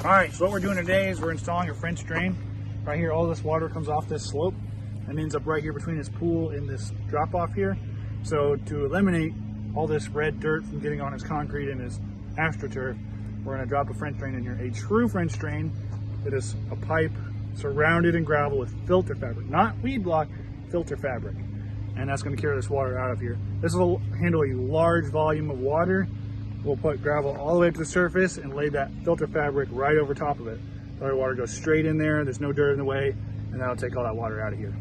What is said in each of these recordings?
Alright, so what we're doing today is we're installing a French drain. Right here, all this water comes off this slope and ends up right here between this pool and this drop off here. So to eliminate all this red dirt from getting on his concrete and his astroturf, we're going to drop a French drain in here. A true French drain that is a pipe surrounded in gravel with filter fabric, not weed block, filter fabric. And that's going to carry this water out of here. This will handle a large volume of water. We'll put gravel all the way up to the surface and lay that filter fabric right over top of it. So our water goes straight in there, there's no dirt in the way, and that'll take all that water out of here.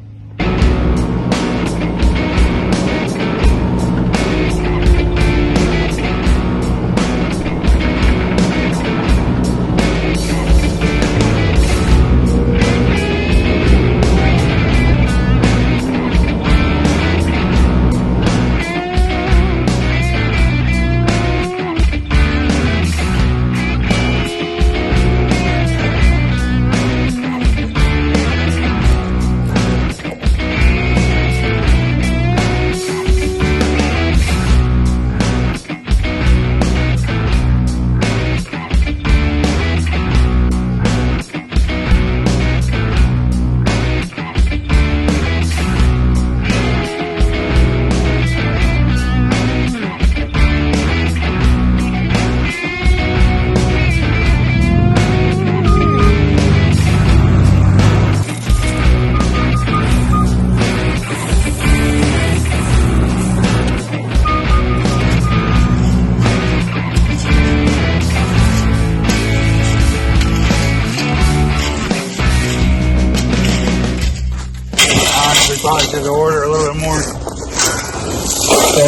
Probably should order a little bit more. So,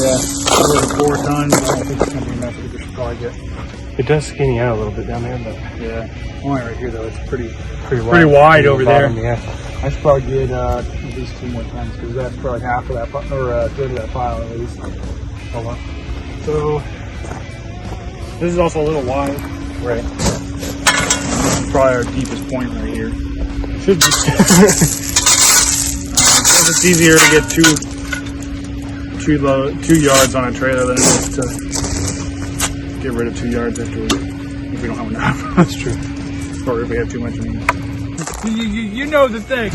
yeah, 4 tons. I don't think it's going to be enough. We should probably get. It does skinny out a little bit down there, but yeah, only right here though. It's pretty wide over bottom, there. Yeah, I should probably get at least 2 more tons because that's probably half of that, or a third of that pile at least. Hold on. So this is also a little wide. right. This is probably our deepest point right here. Should be. It's easier to get two yards on a trailer than it is to get rid of 2 yards if we don't have enough. That's true. Or if we have too much. You know the thing.